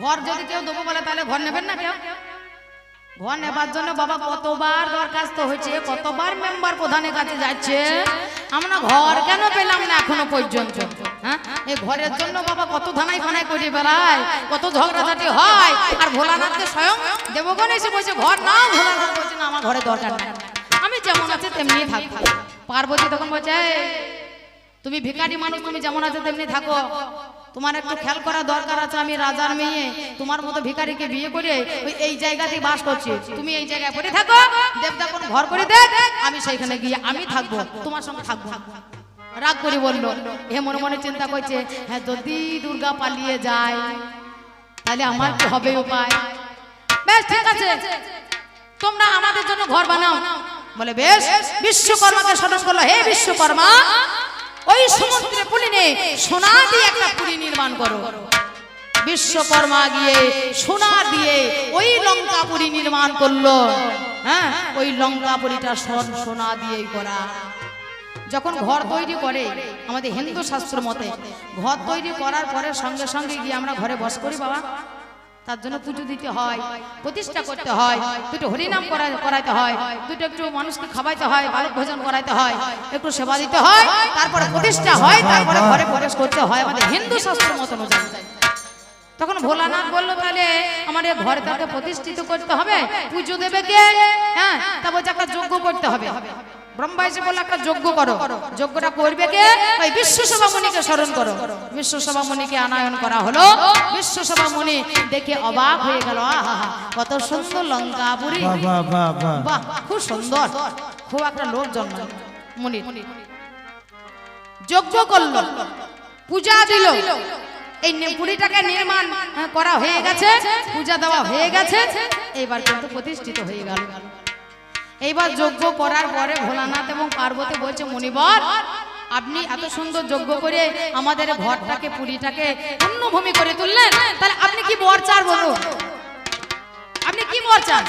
ঘর যদি কেউ দেবো বলে তাহলে ঘর নেবেন না কেউ? ঘর নেবার জন্য বাবা কতবার দরখাস্ত হয়েছে, কতবার মেম্বার প্রধানের কাছে যাচ্ছে, আমরা ঘর কেন পেলাম না এখনো পর্যন্ত। হ্যাঁ, এই ঘরের জন্য বাবা কত ধানাই ফানাই করে বেড়ায়, কত ঝগড়াঝাটি হয়। আর ভোলানাথকে স্বয়ং দেবগণ এসে বলছে ঘর নাও, ভোলানাথ বলছে না আমার ঘরে দরকার নেই, আমি যেমন আছে তেমনি থাকবো। পার্বতী তখন বলছে তুমি ভিখারি মানুষ, তুমি যেমন আছে তেমনি থাকো, তোমার একটু খেয়াল করা দরকার আছে। আমি রাজার মেয়ে, তোমার মতো ভিখারিকে বিয়ে করে ওই এই জায়গাতে বাস করছি, তুমি এই জায়গায় পড়ে থাকো, দেবতা কোন ঘর করে দে, আমি সেইখানে গিয়ে আমি থাকবো, তোমার সঙ্গে থাকবো। রাগ করে বলল। এ মনে মনে চিন্তা করছে হ্যাঁ যদি দুর্গা পালিয়ে যায় তাহলে আমার কি হবে উপায়। বেশ ঠিক আছে, তোমরা আমাদের জন্য ঘর বানাও। বলে বেশ। বিশ্বকর্মাকে স্মরণ করলো, হে বিশ্বকর্মা ওই সমুদ্রে পুলিনে সোনা দিয়ে একটা পুরী নির্মাণ করো। বিশ্বকর্মা গিয়ে সোনা দিয়ে ওই লঙ্কাপুরী নির্মাণ করলো। হ্যাঁ, ওই লঙ্কাপুরীটা সোনা দিয়েই করা। যখন ঘর তৈরি করে আমাদের হিন্দু শাস্ত্র মতে ঘর তৈরি করার পরে সঙ্গে সঙ্গে গিয়ে আমরা ঘরে বস করি বাবা, তার জন্য পুজো দিতে হয়, প্রতিষ্ঠা করতে হয়, দুটো হরিনাম করাইতে হয়, দুটো একটু মানুষকে খাওয়াইতে হয়, বালক ভোজন করাইতে হয়, একটু সেবা দিতে হয়, তারপরে প্রতিষ্ঠা হয়, তারপরে ঘরে প্রবেশ করতে হয় আমাদের হিন্দু শাস্ত্র মতো অনুযায়ী। তখন ভোলানাথ বললো তাহলে আমার এই ঘরে তাকে প্রতিষ্ঠিত করতে হবে, পুজো দেবে কে? হ্যাঁ, তা বলছে একটা যজ্ঞ করতে হবে। ব্রহ্মা এসে বললো একটা যজ্ঞ করো। যজ্ঞটা করবে কে? ওই বিশ্বসভা মুনিকে স্মরণ করো। বিশ্বসভা মুনিকে আনয়ন করা হলো। বিশ্বসভা মুনি দেখে অবাক হয়ে গেল, আহা কত সুন্দর লঙ্কাপুরী, বাহ খুব সুন্দর, খুব একটা লোক জন্ম। মুনি যজ্ঞ করলো, পূজা দিল, এই পুরীটাকে নির্মাণ করা হয়ে গেছে, পূজা দেওয়া হয়ে গেছে, এইবার কিন্তু প্রতিষ্ঠিত হয়ে গেল। এইবার যজ্ঞ করার পরে ভোলানাথ এবং পার্বতী বলছে মুনিবর আপনি এত সুন্দর যজ্ঞ করে আমাদের ঘরটাকে পুরীটাকে পূর্ণভূমি করে তুললেন, তাহলে আপনি কি বর চান বলুন, আপনি কি বর চান?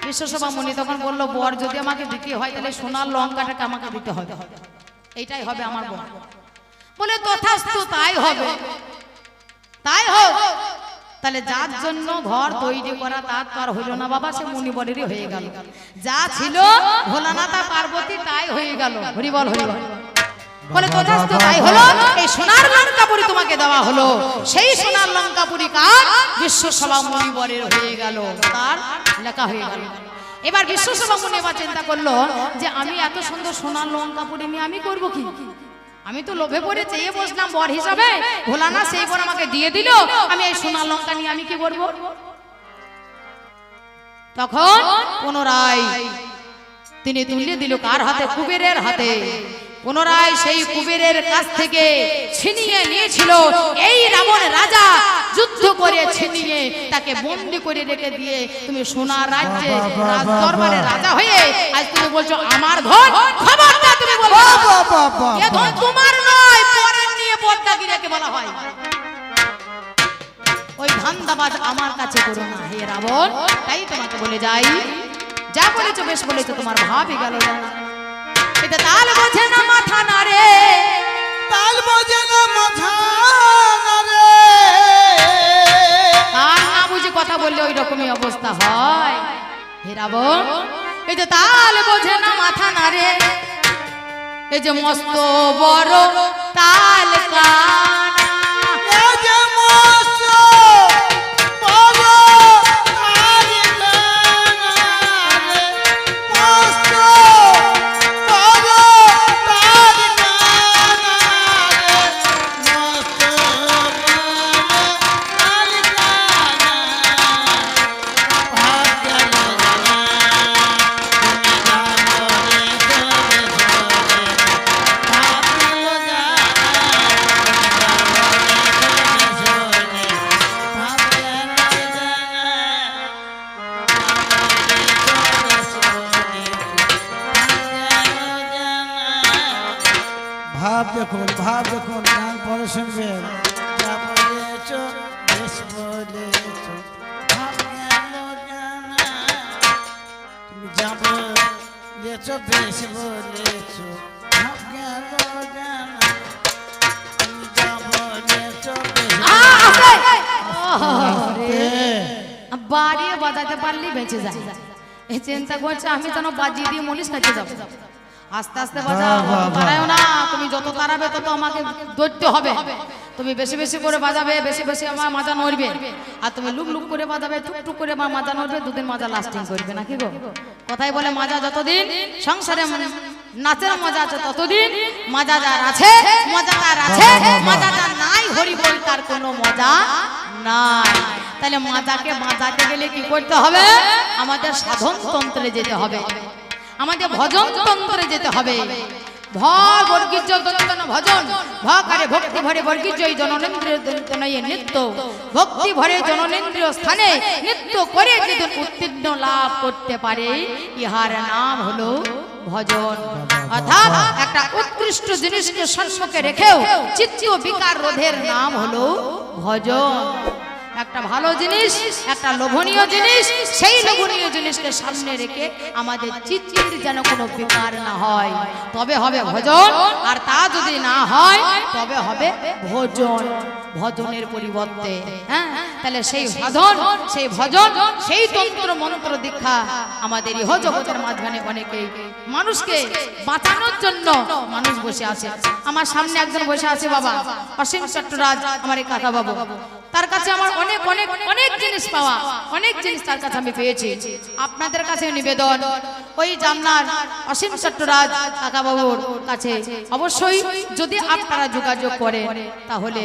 বিশ্বসভা মুনি তখন বললো বর যদি আমাকে দিতে হয় তাহলে সোনার লঙ্কাটাকে আমাকে দিতে হবে, এইটাই হবে আমার বর। বলে তথাস্তু, তাই হবে, তাই হোক। তাহলে যার জন্য ঘর তৈরি করা তার তো আর হইল না বাবা, সে মুনিবরেরই হয়ে গেল। যা ছিল ভোলানাথ আর পার্বতী তাই হয়ে গেল। হরিবল হরিবল। বলে তথাস্তু, তাই হলো। এই সোনার লঙ্কাপুরী তোমাকে দেওয়া হলো, সেই সোনার লঙ্কাপুরী কার? বিশ্বসভা মুনিবরের হয়ে গেল, তার লেখা হয়ে গেল। এবার বিশ্বসভা মুনি এবার চিন্তা করলো যে আমি এত সুন্দর সোনার লঙ্কাপুরী নিয়ে আমি করবো কি? আমি তো লোভে পড়ে চেয়ে বসলাম বর হিসাবে, ভোলানাথ সেই বর আমাকে দিয়ে দিল, আমি এই সোনার লঙ্কা নিয়ে আমি কি করবো? তখন পুনরায় তিনি তুলে দিল কার হাতে? কুবেরের হাতে। পুনরায় সেই কুবেরের কাছ থেকে ছিনিয়ে নিয়েছিল এই রাবণ রাজা, যুদ্ধ করে ছিনিয়ে তাকে বন্দী করে রেখে দিয়ে তুমি সোনার রাজ্যে দরবারে রাজা হয়ে আজ তুমি বলছো আমার ঘর। খবরদার তুমি বলছো এ ধন তোমার নয়, পরের নিয়ে পদ্মাগিরিকে বলা হয়। ওই ধান্দাবাজ আমার কাছে করো না হে রাবণ। তাই তোমাকে বলে যাই, যা বলেছো বেশ বলেছো, তোমার ভাবই গেল না। এটা তাল বোঝে না মাথা না রে, তাল বোঝে না মাথা না রে। আর না বুঝে কথা বললে ওই রকমই অবস্থা হয় হে রাবণ। এই যে তাল বোঝে না মাথা না রে, এই যে মস্ত বড় তাল কানা, এই যে মস্ত বড় তাল কানা রে, মস্ত বড় তাল কানা রে, মস্ত ভাব দেখুন, ভাব দেখুন, গান পরে শুনবেন। যা বলেছ বেশ বলেছ, ভাব গেল জানা। তুমি যা বলেছ বেশ বলেছ, ভাব গেল জানা। তুমি যা বলেছ বেশ আরে বাড়িয়ে বাজাতে পারলেই বেঁচে যায়। এই চিন্তা করছে আমি যেন বাজিয়ে দিয়ে মলিশ কাছে যাবো। আস্তে আস্তে বাজাও, বাড়ায়ও না। তুমি যত তাড়াবে তত আমাকে ধরতে হবে। তুমি বেশি বেশি করে বাজাবে, বেশি বেশি আমার মাজা নড়বে। আর তুমি লুক লুক করে বাজাবে, টুকটুক করে আমার মাজা নড়বে, দুদিন মাজা লাস্টিং করবে নাকি গো? কথাই বলে মাজা যতদিন সংসারে নাচের মজা আছে ততদিন মাজা যার আছে মজা তার আছে, মাজা যার নাই হরি বল তার কোনো মজা নাই। তাহলে মাজাকে বাজাতে গেলে কি করতে হবে? আমাদের সাধন তন্ত্রে যেতে হবে, আমাদের ভজন তন্ত্রে যেতে হবে। ভ বর্গীজ ভজন, ভ কারে ভক্তি ভরে বর্গীজ জননেন্দ্রিয় নিত্য, ভক্তি ভরে জননেন্দ্রিয় স্থানে নিত্য করে যদি উত্তীর্ণ লাভ করতে পারে, ইহার নাম হলো ভজন। অর্থাৎ একটা উৎকৃষ্ট জিনিসকে সম্মুখে রেখেও চিত্ত বিকার রোধের নাম হলো ভজন। একটা ভালো জিনিস, একটা লোভনীয় জিনিস, সেই লোভনীয় জিনিসকে সামনে রেখে আমাদের চিত্তের যেন কোনো বিকার না হয়, তবে হবে ভজন। আর তা যদি না হয় তবে হবে ভোজন, ভজনের পরিবর্তে। হ্যাঁ, তাহলে সেই সাধন, সেই ভজন, সেই তন্ত্র মন্ত্র দীক্ষা আমাদের ইহ জগতের মাঝখানে অনেকেই মানুষকে বাঁচানোর জন্য মানুষ বসে আছে। আমার সামনে একজন বসে আছে বাবা অসীম চট্টরাজ, আমার এই কাকা বাবু। তার কাছে আমার অনেক অনেক অনেক জিনিস পাওয়া, অনেক জিনিস তার কাছে আমি পেয়েছি। আপনাদের কাছে নিবেদন, ওই জামনার অসীম চট্টরাজ কাকা বাবুর কাছে অবশ্যই যদি আপনারা যোগাযোগ করেন তাহলে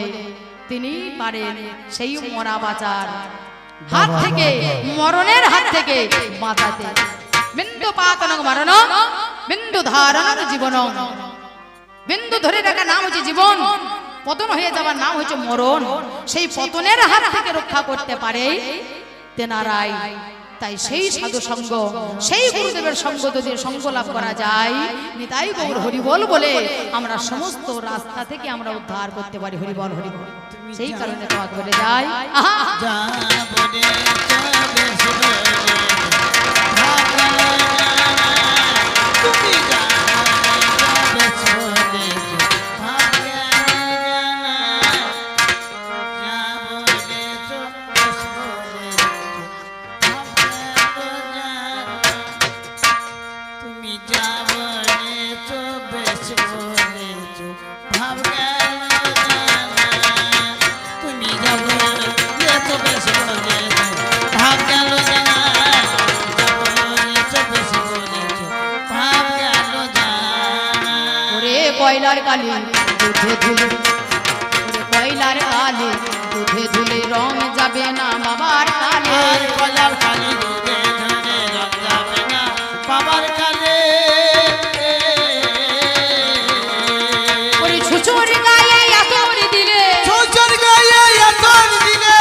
তিনি পারেন সেই মরা বাঁচার হাত থেকে, মরণের হাত থেকে বাঁচাতে। বিন্দু পাতনং মরণ, বিন্দু ধারণ জীবন। বিন্দু ধরে রাখা নাম হচ্ছে জীবন, পতন হয়ে যাওয়ার নাম হচ্ছে মরণ। সেই পতনের হাত থেকে রক্ষা করতে পারে তেনারাই। তাই সেই সাধু সঙ্গ, সেই গুরুদেবের সঙ্গ যদি সঙ্গ লাভ করা যায়, নিতাই গৌর হরিবল বলে আমরা সমস্ত রাস্তা থেকে আমরা উদ্ধার করতে পারি। হরিবল হরিবল। সেই কারণে তোমাক বলে যাই, কয়লার কালি দুধে ধুলে, কয়লার কালি দুধে ধুলে রং যাবে না বাবার কালে। কয়লার কালি দুধে ধুলে রং যাবে না বাবার কালে। ওরে ছুচুর গায়ে আতর দিলে, ছুচুর গায়ে আতর দিলে,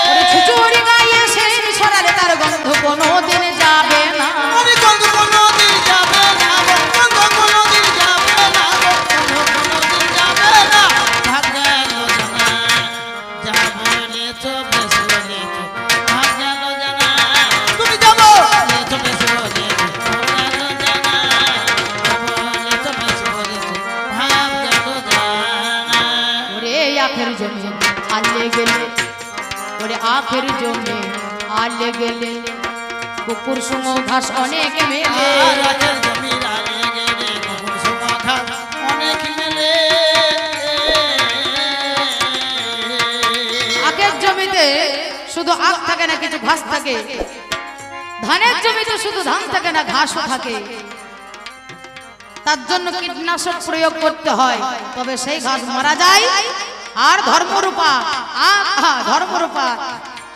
ওরে ছুচুর গায়ে সেই ছড়ালে তার গন্ধ কোনো দিন যাবে না। ওরে গন্ধ কোনো দিন যাবে না, গন্ধ কোনো দিন যাবে না, আখের জমি আলে গেলে, ওরে আখের জমি আলে গেলে কুকুর সুম ঘাস অনেক মেলে। আখের জমিতে শুধু আখ থাকে না, কিছু ঘাস থাকে। ধানের জমিতে শুধু ধান থাকে না, ঘাসও থাকে। তার জন্য কীটনাশক প্রয়োগ করতে হয়, তবে সেই ঘাস মারা যায়। আর ধর্মরূপা ধর্মরূপা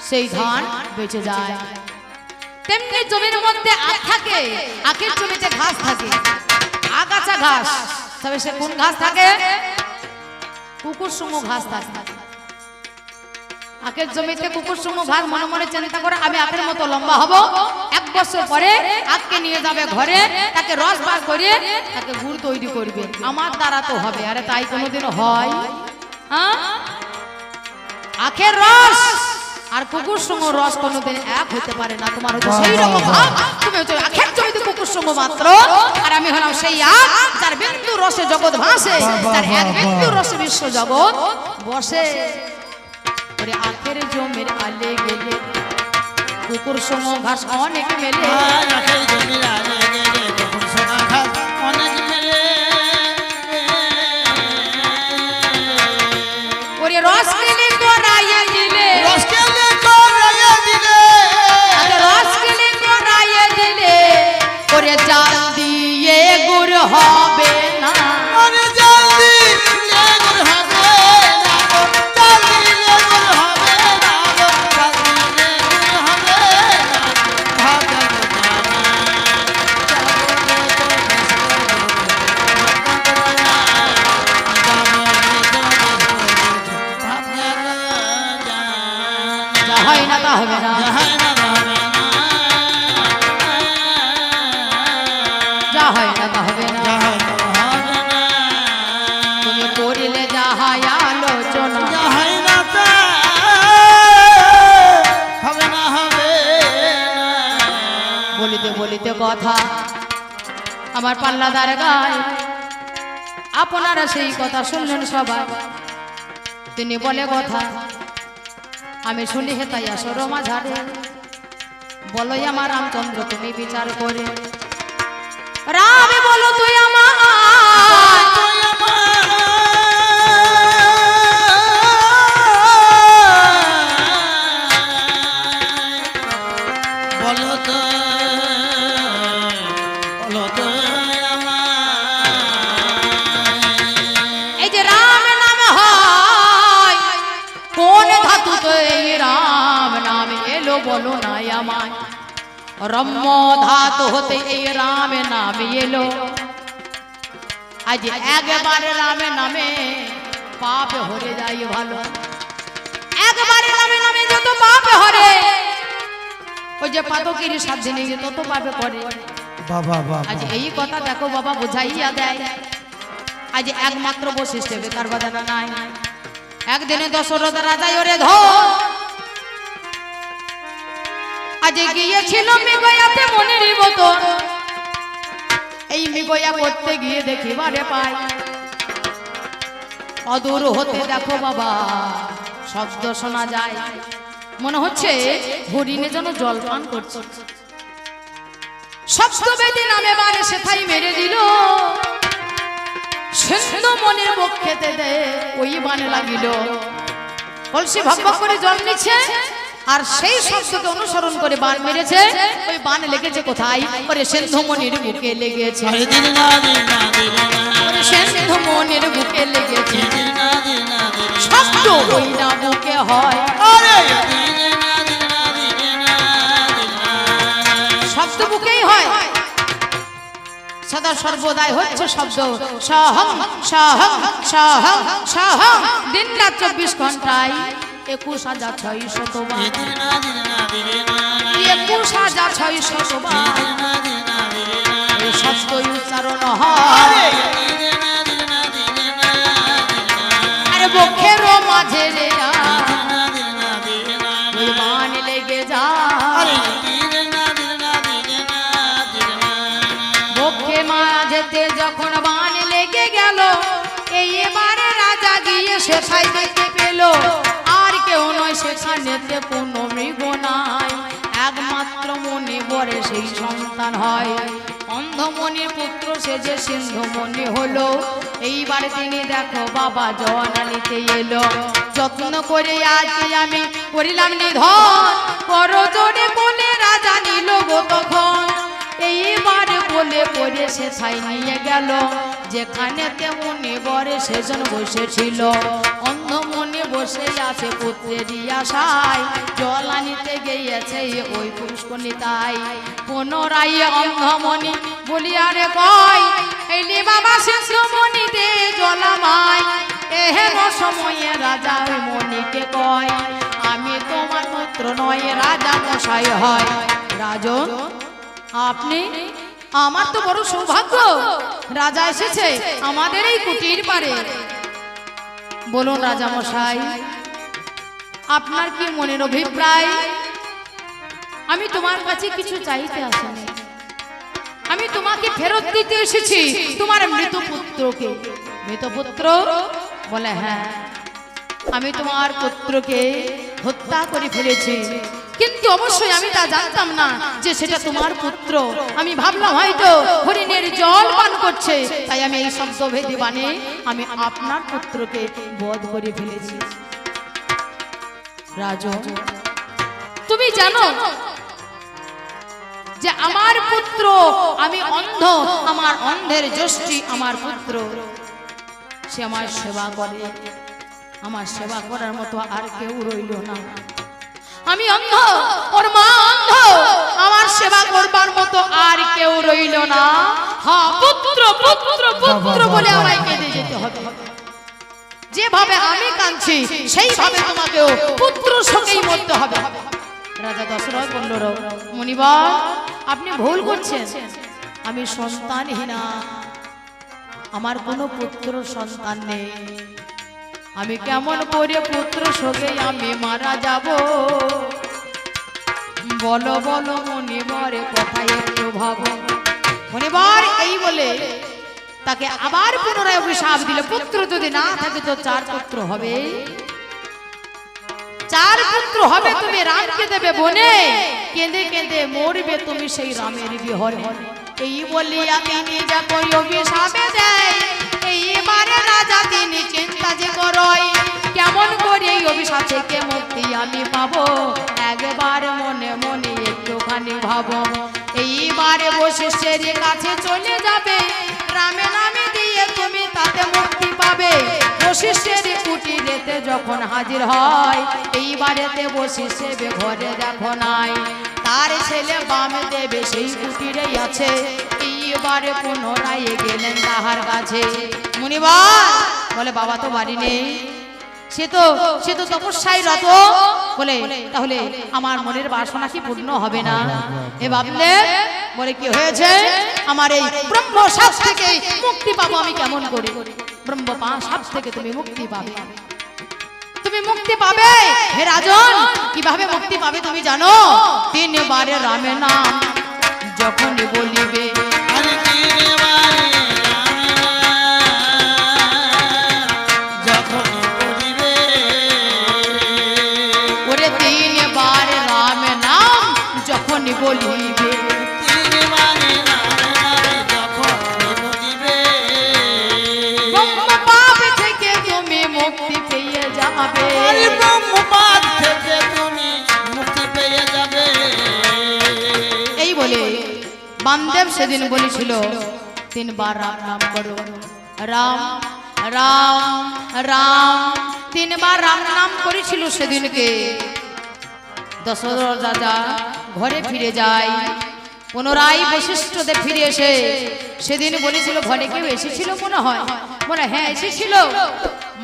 সেই ধান বেঁচে যায়। তেমনি জমির মধ্যে আখ থাকে, আখের জমিতে ঘাস থাকে, আগাছা ঘাস। তবে সে কোন ঘাস থাকে? কুকুর সুম ঘাস থাকে। আখের জমিতে কুকুর সুম ঘাস মনে মনে চিন্তা করে আমি আখের মতো লম্বা হব, 1 বছর পরে আখকে নিয়ে যাবে ঘরে, তাকে রস বার করে তাকে গুড় তৈরি করবে, আমার দ্বারা তো হবে। আরে তাই কোনোদিনও হয়? আখের রস আর কুকুর সুম রস কোনোদিন এক হতে পারে না। তোমার হচ্ছে সেই রকম ভাব, তুমি হচ্ছে আখের জমিতে কুকুর সুম মাত্র, আর আমি হলাম সেই আখ যার বিন্দু রসে জগৎ ভাসে, যার এক বিন্দু রসে বিশ্ব জগৎ বসে। আখের জমির আলে গেলে কুকুর সম ঘাস অনেক মেলে রাখের জমি রাজে গেলে তখন সোনা ঘাস অনেক মেলে ওরে রস কেলে করাইয়া দিলে রসকেলে করাইয়া দিলে রস কেলে করাইয়া দিলে ওরে জাল দিয়ে গুড় হবে না আরে জলদি লেগুর হবে না গো জলদি লেগুর হবে না গো জলদি লেগুর হবে না ভাবে যা হয় না তা হবে না যা হয় না তা হবে না তুমি করিলে যাহাই আলোচনা বলিতে বলিতে কথা আমার পাল্লাদার গায় আপনারা সেই কথা শুনলেন সবাই তিনি বলে কথা আমি শুনি হেতাই আসো রমা ঝাড়ে বলোই আমার রামচন্দ্র তুমি বিচার করে রাম বলো তুই আমার বলো তো এই যে রাম নাম হয় কোন ধাতুতে এই রাম নাম এলো বলো না আমায় রম্য ধাতু হতে এই রাম নাম এলো আজ একবারে রামে নামে পাপ হরে যাই ভালো একবারে রামে নামে যত পাপ হরে ওই যে পাতকিরি সাধ্যে নেই তত পাপে করে বাবা আজ এই কথা দেখো বাবা বুঝাইয়া দেয় আজ একমাত্র বৈশিষ্ট্য বেকার বাজানা নাই একদিনে দশরথ রাজা ওরে ধর আজ গিয়েছিল মেঘয়াতে মনের মতন এই মেঘয়া করতে গিয়ে দেখিবারে পাই অদূর হতে দেখো বাবা শব্দ শোনা যায় মনে হচ্ছে হরিণে যেন জল পান করছে সপ্তবেদী নামে বারে সেথাই মেরে দিল সিন্ধু মনের বুক খেতে দে ওই বানে লাগিল কলসি ভাগ ভাগ করে জল নিচ্ছে আর সেই শব্দকে অনুসরণ করে বান মেরেছে ওই বান লেগেছে কোথায় ওরে সিন্ধু মনের বুকে লেগেছে ওরে সিন্ধু মনের বুকে লেগেছে শব্দ ওই না বুকে হয় শব্দ বুকেই হয় সদা সর্বদাই হচ্ছে শব্দ সহং সহং সহং সহং দিন রাত 24 ঘন্টায় 21,600 বার 21,600 বার এই শব্দ উচ্চারণ হয় আরে বুকের মাঝে রে ওই বান লেগে যায় বুকে মাঝেতে যখন বান লেগে গেল এইবারে রাজা গিয়ে সেখাই দেখতে পেল আর কেউ নয় সেখানেতে কোনো মৃগ নাই একমাত্র মনে বরে সেই সন্তান হয় অন্ধমণির পুত্র সে যে সিন্ধুমণি হলো এইবারে তিনি দেখো বাবা জওয়ানিতে এলো যত্ন করে আজ আমি করিলাম নিধন করজোড়ে বলে রাজা নিল গো তখন এইবারে বলে পড়ে সে ছাই নিয়ে গেল যেখানে তেমনি বরে সেজন বসেছিল অন্ধ মনে বসে আছে পুত্রেরই আশায় জল আনিতে গিয়েছে ওই পুষ্কনিতায় পুনরায় অন্ধমণি বলিয়া রে কয় এলি বাবা সিন্ধুমণিতে জলামায় এহেন সময়ে রাজা ওই মণিকে কয় আমি তোমার পুত্র নয় রাজা মশাই হয় রাজন আপনি আমার তো বড় সৌভাগ্য রাজা এসেছে আমাদের এই কুটির পারে বলুন রাজা মশাই আপনার কি মনের অভিপ্রায় আমি তোমার কাছে কিছু চাইতে আসিনি আমি তোমাকে ফেরত দিতে এসেছি তোমার মৃত পুত্রকে মৃত পুত্র বলে হ্যাঁ আমি তোমার পুত্রকে হত্যা করে ফেলেছি কিন্তু অবশ্যই আমি তা জানতাম না যে সেটা তোমার পুত্র। আমি ভাবলাম হয়তো হরিণের জল পান করছে, তাই আমি এই শব্দ ভেদে বানিয়ে আমি আপনার পুত্রকে বধ করে ফেলেছি। রাজন, তুমি জানো যে আমার পুত্র, আমি অন্ধ, আমার অন্ধের জ্যোষ্ঠী আমার পুত্র, সে আমার সেবা করে। আমার সেবা করার মতো আর কেউ রইল না। আমি অন্ধ, ওর মা অন্ধ, আমার সেবা করবার মতো আর কেউ রইল না। হ্যাঁ, পুত্র পুত্র পুত্র বলে আমায় কেঁদে যেতে হবে। যেভাবে আমি কাঁদছি সেইভাবে তোমাকেও পুত্র শোকেই মরতে হবে। রাজা দশরথ বলল, মুনিবর আপনি ভুল করছেন, আমি সন্তানহীনা, আমার কোনো পুত্র সন্তান নেই। আমি কেমন করে পুত্র শোকে আমি মারা যাব? বলো বলো মুনিবর কথায় একটু ভাবো। মুনিবর এই বলে তাকে আবার পুনরায় অভিশাপ দিল, পুত্র যদি না থাকে তো 4 পুত্র হবে। 4 পুত্র হবে, তুমি রামকে দেবে বনে, কেঁদে কেঁদে মরবে তুমি সেই রামের বিহরে। এই বলিয়া তিনি যা কই অভিশাপে দেয়, এইবারে রাজা তিনি চিন্তা যে করয়, কেমন করে এই অভিশাপ থেকে মুক্তি আমি পাবো? একবার মনে মনে একটুখানি ভাবো। এইবারে বশিষ্ঠের কাছে চলে যাবে, রামে নামে দিয়ে তুমি তাতে মুক্তি পাবে। বশিষ্ঠের কুটিরেতে যখন হাজির হয়, এইবারেতে বশিষ্ঠের ঘরে দেখো নাই, তার ছেলে বামদেবে সেই কুটিরেই আছে। এইবারে পুনরায় গেলেন তাহার কাছে। মুনিবার বলে, বাবা তো বাড়ি নেই, সে তো তপস্যায় রত। বলে, তাহলে আমার মনের বাসনা কি পূর্ণ হবে না? এ ভাবলে বলে, কি হয়েছে? আমার এই ব্রহ্ম সাপ থেকে মুক্তি পাবো আমি কেমন করে? ব্রহ্ম সাপ থেকে তুমি মুক্তি পাবে, তুমি মুক্তি পাবে। হে রাজন, কিভাবে মুক্তি পাবে তুমি জানো? 3 বারে রামের নাম যখনই বলিবে, ওরে 3 বার রামের নাম যখনই বলিবে, ব্রহ্মপাপ থেকে তুমি মুক্তি পেয়ে যাবে। এই বলে বামদেব সেদিন বলেছিল 3 বার রাম নাম করো, রাম রাম রাম, 3 বার রাম নাম করেছিল সেদিনকে। দশরথ রাজা ঘরে ফিরে যায়, পুনরায় বশিষ্ঠদের ফিরে এসে সেদিন বলেছিল, ঘরে কেউ এসেছিল মনে হয়? বলে, হ্যাঁ এসেছিল।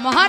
মহা